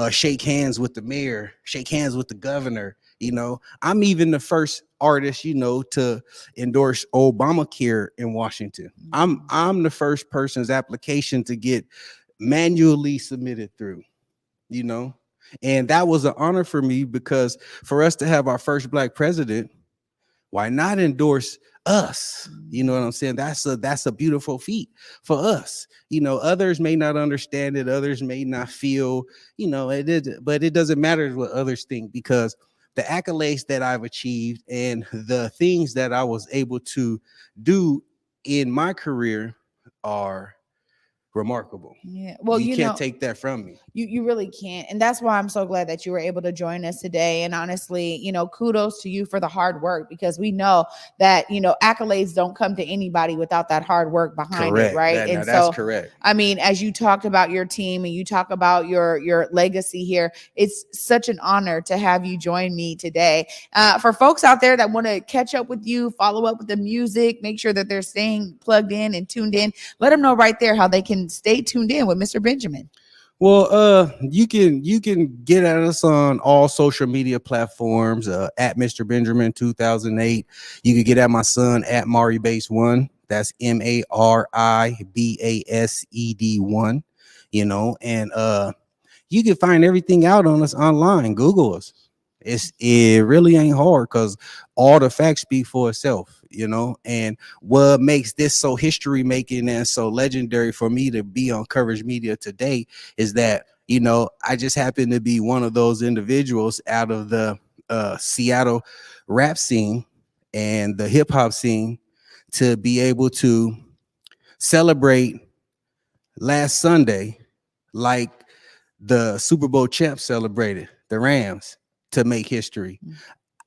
shake hands with the mayor, shake hands with the governor, You know, I'm even the first artist, to endorse Obamacare in Washington. I'm the first person's application to get manually submitted through, and that was an honor for me, because for us to have our first Black president, why not endorse us? You know what I'm saying? That's a beautiful feat for us. Others may not understand it, others may not feel, it is, but it doesn't matter what others think, because the accolades that I've achieved and the things that I was able to do in my career are remarkable. Yeah. Well, you can't take that from me. You really can't. And that's why I'm so glad that you were able to join us today. And honestly, kudos to you for the hard work, because we know that, accolades don't come to anybody without that hard work behind Correct. it. Right. That's correct. I mean, as you talked about your team and you talk about your legacy here, it's such an honor to have you join me today. For folks out there that want to catch up with you, follow up with the music, make sure that they're staying plugged in and tuned in, let them know right there how they can stay tuned in with Mr. Benjamin. Well, you can get at us on all social media platforms, at Mr. Benjamin 2008. You can get at my son at MariBase1. That's MARIBASED1. And you can find everything out on us online. Google us. It really ain't hard, because all the facts speak for itself, and what makes this so history making and so legendary for me to be on Coverage Media today is that, I just happen to be one of those individuals out of the Seattle rap scene and the hip hop scene to be able to celebrate last Sunday like the Super Bowl champs celebrated, the Rams, to make history.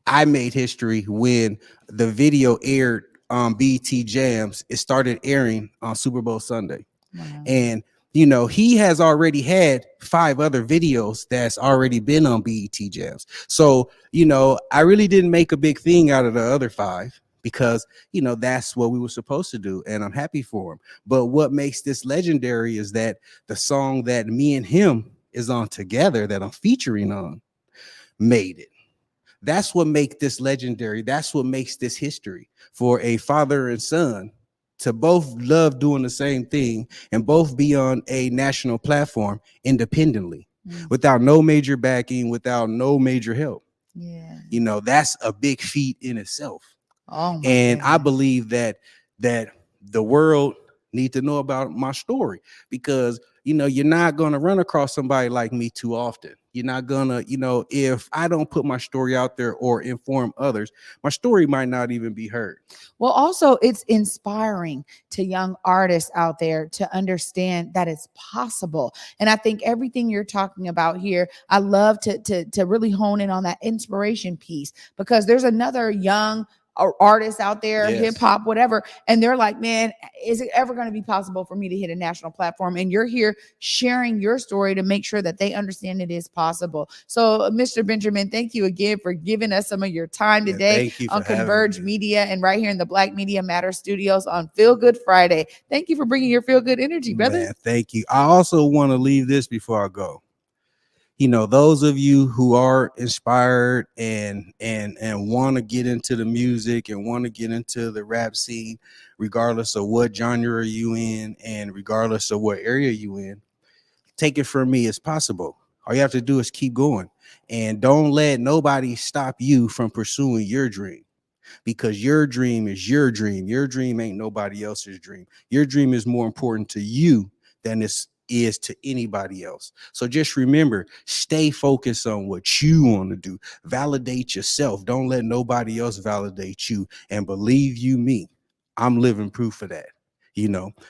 I made history when the video aired on BET Jams. It started airing on Super Bowl Sunday. Wow. And he has already had 5 other videos that's already been on BET Jams. So, I really didn't make a big thing out of the other 5, because, that's what we were supposed to do. And I'm happy for him. But what makes this legendary is that the song that me and him is on together, that I'm featuring on, made it. That's what makes this legendary. That's what makes this history, for a father and son to both love doing the same thing and both be on a national platform independently, without no major backing, without no major help. Yeah. That's a big feat in itself. Oh, and I believe that the world need to know about my story, because you're not going to run across somebody like me too often. You're not gonna, if I don't put my story out there or inform others, my story might not even be heard. Well, also, it's inspiring to young artists out there to understand that it's possible. And I think everything you're talking about here, I love to really hone in on that inspiration piece, because there's another young artists out there, yes, hip hop, whatever, and they're like, man, is it ever going to be possible for me to hit a national platform? And you're here sharing your story to make sure that they understand it is possible. So, Mr. Benjamin, thank you again for giving us some of your time today on Converge Media and right here in the Black Media Matter Studios on Feel Good Friday. Thank you for bringing your feel good energy, brother. Man, thank you. I also want to leave this before I go. Those of you who are inspired and want to get into the music and want to get into the rap scene, regardless of what genre you in and regardless of what area you in, take it from me, it's possible. All you have to do is keep going, and don't let nobody stop you from pursuing your dream, because your dream is your dream. Your dream ain't nobody else's dream. Your dream is more important to you than it's is to anybody else. So just remember, stay focused on what you want to do. Validate yourself. Don't let nobody else validate you. And believe you me, I'm living proof of that.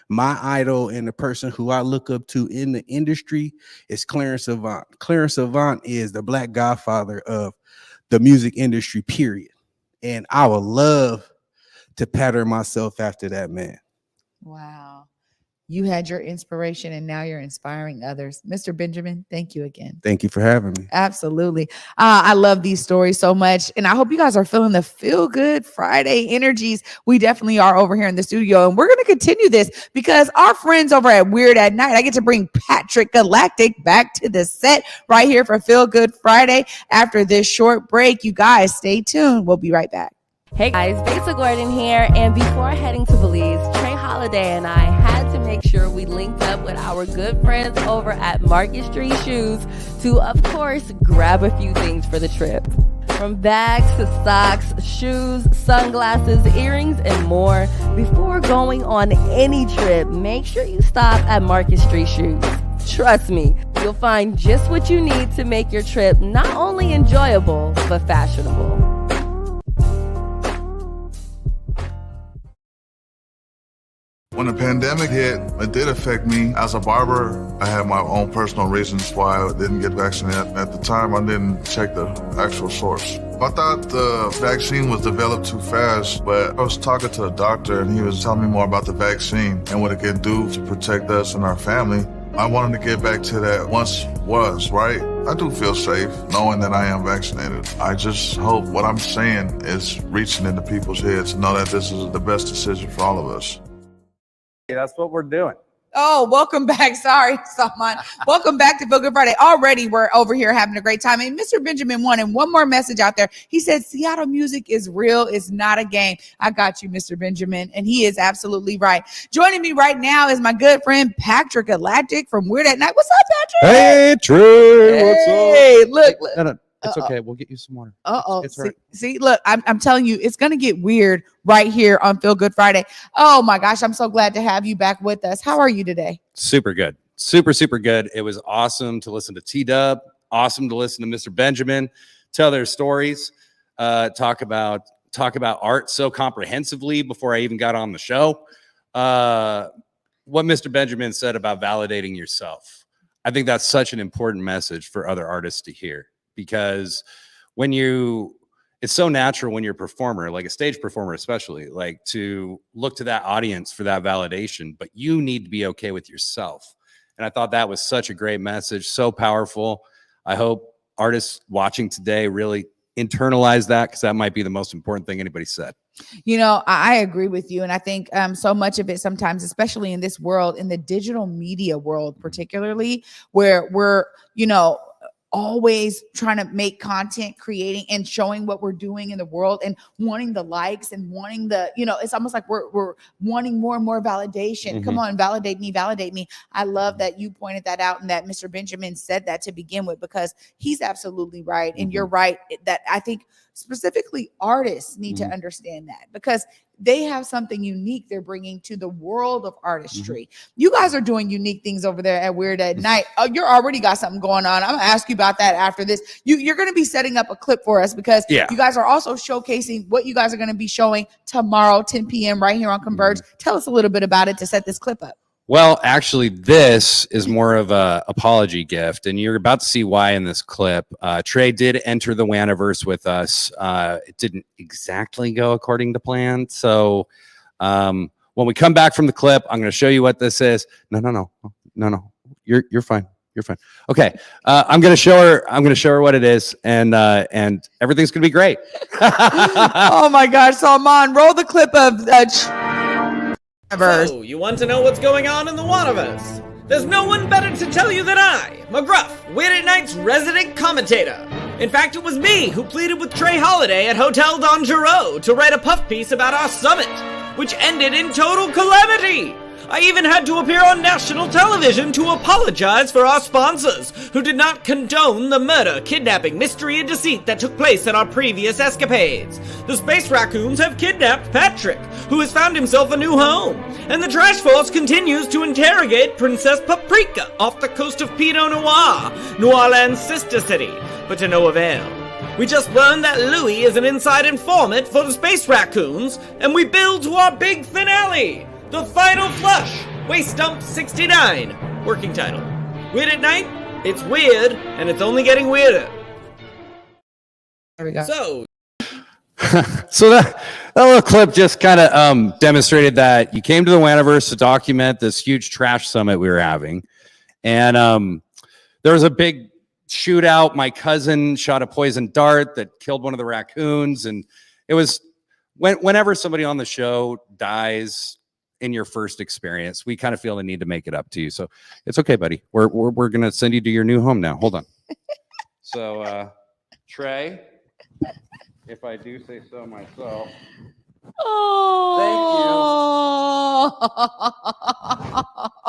My idol and the person who I look up to in the industry is Clarence Avant. Clarence Avant is the Black godfather of the music industry, period. And I would love to pattern myself after that man. Wow. You had your inspiration and now you're inspiring others. Mr. Benjamin, thank you again. Thank you for having me. Absolutely. I love these stories so much. And I hope you guys are feeling the feel good Friday energies. We definitely are over here in the studio. And we're going to continue this because our friends over at Weird at Night, I get to bring Patrick Galactic back to the set right here for Feel Good Friday. After this short break, you guys stay tuned. We'll be right back. Hey guys, Besa Gordon here, and before heading to Belize, Trae Holiday and I had to make sure we linked up with our good friends over at Market Street Shoes to, of course, grab a few things for the trip. From bags to socks, shoes, sunglasses, earrings, and more. Before going on any trip, make sure you stop at Market Street Shoes. Trust me, you'll find just what you need to make your trip not only enjoyable, but fashionable. When the pandemic hit, it did affect me. As a barber, I had my own personal reasons why I didn't get vaccinated. At the time, I didn't check the actual source. I thought the vaccine was developed too fast, but I was talking to a doctor and he was telling me more about the vaccine and what it can do to protect us and our family. I wanted to get back to that once was, right? I do feel safe knowing that I am vaccinated. I just hope what I'm saying is reaching into people's heads to know that this is the best decision for all of us. That's what we're doing. Oh, welcome back. Sorry, Salman. Welcome back to Feel Good Friday. Already we're over here having a great time. And Mr. Benjamin wanted one more message out there. He said, Seattle music is real. It's not a game. I got you, Mr. Benjamin. And he is absolutely right. Joining me right now is my good friend, Patrick Galactic from Weird at Night. What's up, Patrick? Hey, Trae. What's up? Hey, look. No, it's okay. We'll get you some water. It's all right. See, look, I'm telling you, it's going to get weird right here on Feel Good Friday. Oh my gosh, I'm so glad to have you back with us. How are you today? Super good. Super good. It was awesome to listen to TDUB. Awesome to listen to Mr. Benjamin tell their stories, talk about art so comprehensively before I even got on the show. What Mr. Benjamin said about validating yourself. I think that's such an important message for other artists to hear. Because it's so natural when you're a performer, like a stage performer, especially, like to look to that audience for that validation, but you need to be okay with yourself. And I thought that was such a great message, so powerful. I hope artists watching today really internalize that, because that might be the most important thing anybody said. You know, I agree with you. And I think so much of it sometimes, especially in this world, in the digital media world, particularly where we're, always trying to make content, creating and showing what we're doing in the world and wanting the likes and wanting the, it's almost like we're wanting more and more validation. Mm-hmm. Come on, validate me. I love that you pointed that out and that Mr. Benjamin said that to begin with, because he's absolutely right. And you're right that I think specifically artists need to understand that, because they have something unique they're bringing to the world of artistry. You guys are doing unique things over there at Weird at Night. You're already got something going on. I'm gonna ask you about that after this. You're going to be setting up a clip for us, because you guys are also showcasing what you guys are going to be showing tomorrow, 10 p.m. right here on Converge. Tell us a little bit about it to set this clip up. Well, actually, this is more of a apology gift, and you're about to see why in this clip. Trae did enter the Waniverse with us. It didn't exactly go according to plan. So when we come back from the clip, I'm going to show you what this is. No. You're fine. You're fine. Okay. I'm going to show her what it is, and everything's going to be great. Oh my gosh, Salman, roll the clip of So, you want to know what's going on in the Waniverse? There's no one better to tell you than I, McGruff, Weird at Night's resident commentator. In fact, it was me who pleaded with Trae Holiday at Hotel Don Giro to write a puff piece about our summit, which ended in total calamity. I even had to appear on national television to apologize for our sponsors, who did not condone the murder, kidnapping, mystery, and deceit that took place in our previous escapades. The Space Raccoons have kidnapped Patrick, who has found himself a new home, and the Trash Force continues to interrogate Princess Paprika off the coast of Pinot Noir, New Orleans' sister city, but to no avail. We just learned that Louis is an inside informant for the Space Raccoons, and we build to our big finale, The Final Flush, Waste Dump 69, working title. Weird at Night, it's weird, and it's only getting weirder. There we go. So, So that little clip just kind of demonstrated that you came to the Waniverse to document this huge trash summit we were having. And there was a big shootout. My cousin shot a poison dart that killed one of the raccoons. And it was whenever somebody on the show dies in your first experience, we kind of feel the need to make it up to you. So it's okay, buddy. We're going to send you to your new home now. Hold on. So, Trae, if I do say so myself. Oh.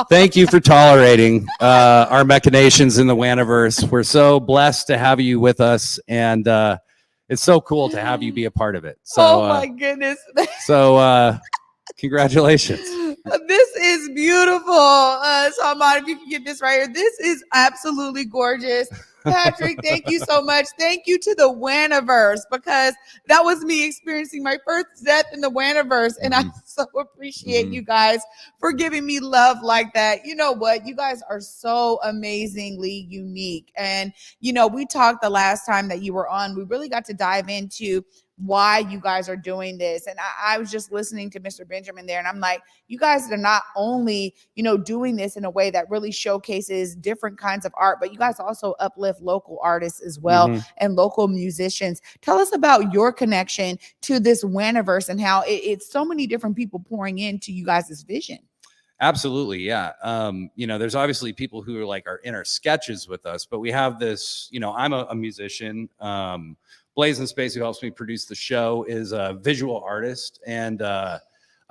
Thank you for tolerating our machinations in the Waniverse. We're so blessed to have you with us, and it's so cool to have you be a part of it. So, oh my goodness. Congratulations. This is beautiful. Salman, if you can get this right here. This is absolutely gorgeous. Patrick, thank you so much. Thank you to the Waniverse, because that was me experiencing my first death in the Waniverse. And I so appreciate you guys for giving me love like that. You know what? You guys are so amazingly unique. And, you know, we talked the last time that you were on. We really got to dive into why you guys are doing this. And I was just listening to Mr. Benjamin there, and I'm like, you guys are not only, you know, doing this in a way that really showcases different kinds of art, but you guys also uplift local artists as well and local musicians. Tell us about your connection to this Waniverse and how it's so many different people pouring into you guys' vision. Absolutely. Yeah. You know, there's obviously people who are like are in our sketches with us, but we have this, you know, I'm a musician. Blaze in Space, who helps me produce the show, is a visual artist and a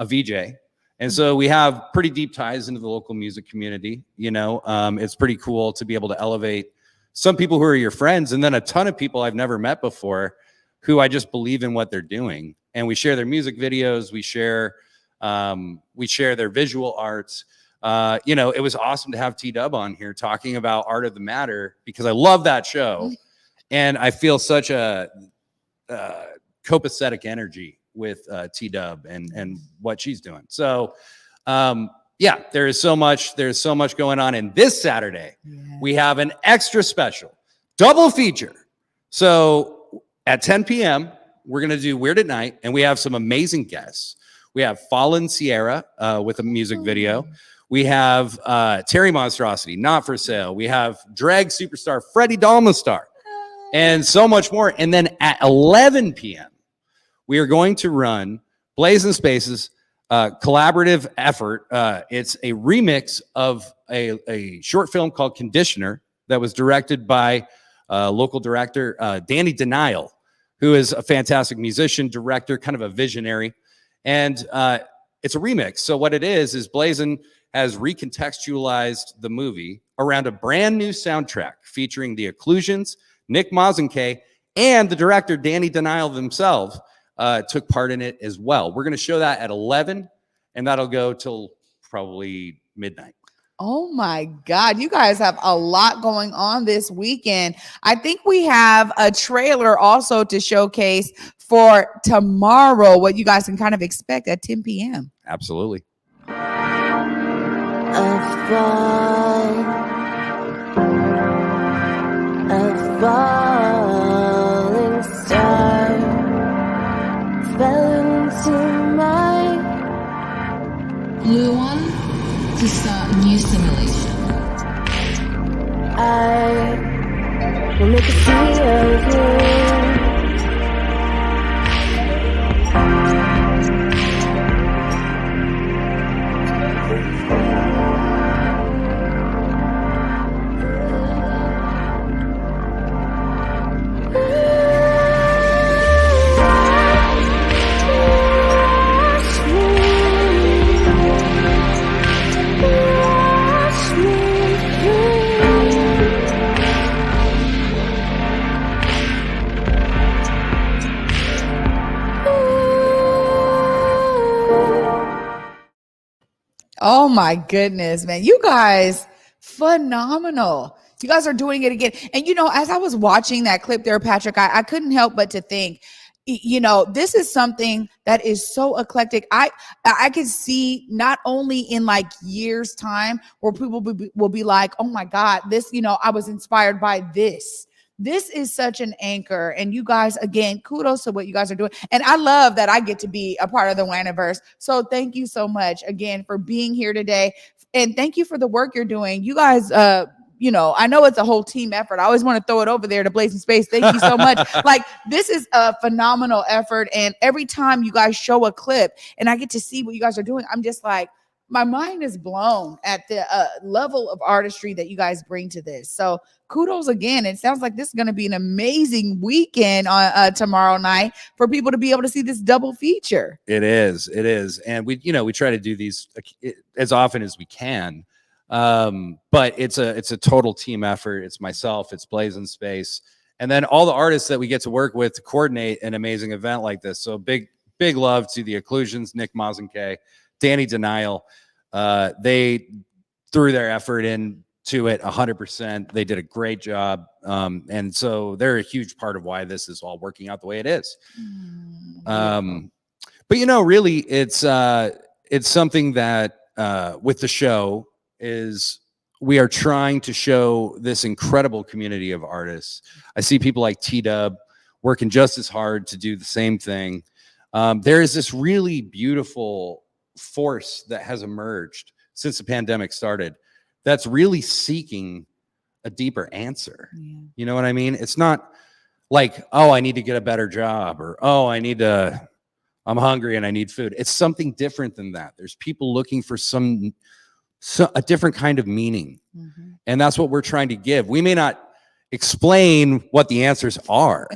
VJ. And so we have pretty deep ties into the local music community. You know, it's pretty cool to be able to elevate some people who are your friends, and then a ton of people I've never met before who I just believe in what they're doing. And we share their music videos. We share their visual arts. You know, it was awesome to have TDUB on here talking about Art of the Matter, because I love that show. And I feel such a copacetic energy with TDUB and what she's doing. So, yeah, there's so much going on. And this Saturday, we have an extra special double feature. So at 10 p.m., we're going to do Weird at Night, and we have some amazing guests. We have Fallen Sierra with a music video. We have Terry Monstrosity, Not For Sale. We have drag superstar Freddie Dalmastar. And so much more. And then at 11 p.m., we are going to run Blaze in Space's collaborative effort. It's a remix of a short film called Conditioner that was directed by local director Danny Denial, who is a fantastic musician, director, kind of a visionary. And it's a remix. So what it is Blazin has recontextualized the movie around a brand new soundtrack featuring the Occlusions, Nick Mazenkay, and the director, Danny Denial themselves, took part in it as well. We're going to show that at 11, and that'll go till probably midnight. Oh my God, you guys have a lot going on this weekend. I think we have a trailer also to showcase for tomorrow, what you guys can kind of expect at 10 p.m. Absolutely. A falling star fell into my Blue one to start new simulation. I will make a sea of you. Oh my goodness, man. You guys, phenomenal. You guys are doing it again. And, you know, as I was watching that clip there, Patrick, I couldn't help but to think, you know, this is something that is so eclectic. I could see not only in like years time where people will be like, oh my God, this, you know, I was inspired by this. this is such an anchor. And you guys, again, kudos to what you guys are doing. And I love that I get to be a part of the Waniverse. So thank you so much again for being here today. And thank you for the work you're doing. You guys, you know, I know it's a whole team effort. I always want to throw it over there to Blazing Space. Thank you so much. Like, this is a phenomenal effort. And every time you guys show a clip and I get to see what you guys are doing, I'm just like, my mind is blown at the level of artistry that you guys bring to this. So kudos again. It sounds like this is going to be an amazing weekend on tomorrow night for people to be able to see this double feature. It is. And we try to do these as often as we can. But it's a total team effort. It's myself, it's Blazing Space, and then all the artists that we get to work with to coordinate an amazing event like this. So big love to the Occlusions, Nick Mazenke, Danny Denial. They threw their effort into it 100%. They did a great job. And so they're a huge part of why this is all working out the way it is. But really it's something that with the show is we are trying to show this incredible community of artists. I see people like TDUB working just as hard to do the same thing. There is this really beautiful force that has emerged since the pandemic started that's really seeking a deeper answer. You know what I mean? It's not like, oh, I need to get a better job, or oh, I'm hungry and I need food. It's something different than that. There's people looking for a different kind of meaning. And that's what we're trying to give. We may not explain what the answers are,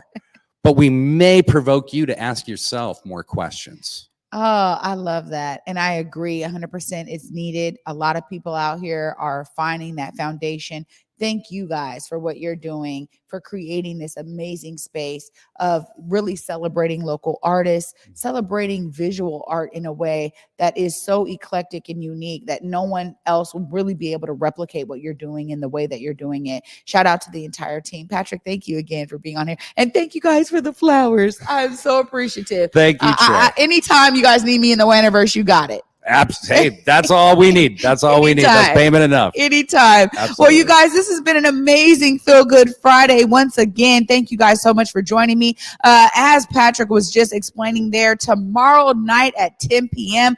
but we may provoke you to ask yourself more questions. Oh, I love that. And I agree 100%. It's needed. A lot of people out here are finding that foundation. Thank you guys for what you're doing, for creating this amazing space of really celebrating local artists, celebrating visual art in a way that is so eclectic and unique that no one else will really be able to replicate what you're doing in the way that you're doing it. Shout out to the entire team. Patrick, thank you again for being on here. And thank you guys for the flowers. I'm so appreciative. Thank you, Trae. Anytime you guys need me in the Waniverse, you got it. Hey, that's all we need. That's all we need. That's payment enough. Anytime. Absolutely. Well, you guys, this has been an amazing Feel Good Friday. Once again, thank you guys so much for joining me. As Patrick was just explaining there, tomorrow night at 10 p.m.,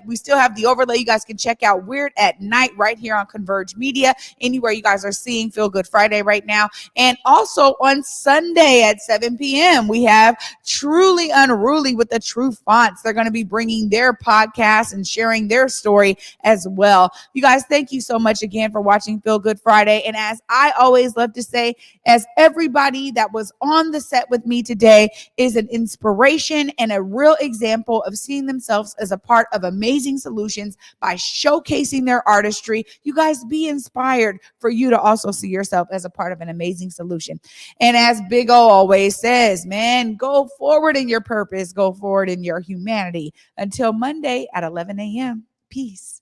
we still have the overlay. You guys can check out Weird at Night right here on Converge Media, anywhere you guys are seeing Feel Good Friday right now. And also on Sunday at 7 p.m., we have Truly Unruly with the True Fonts. They're going to be bringing their podcast and sharing their story as well. You guys, thank you so much again for watching Feel Good Friday. And as I always love to say, as everybody that was on the set with me today is an inspiration and a real example of seeing themselves as a part of amazing solutions by showcasing their artistry, you guys be inspired for you to also see yourself as a part of an amazing solution. And as Big O always says, man, go forward in your purpose, go forward in your humanity. Until Monday at 11 a.m. Peace.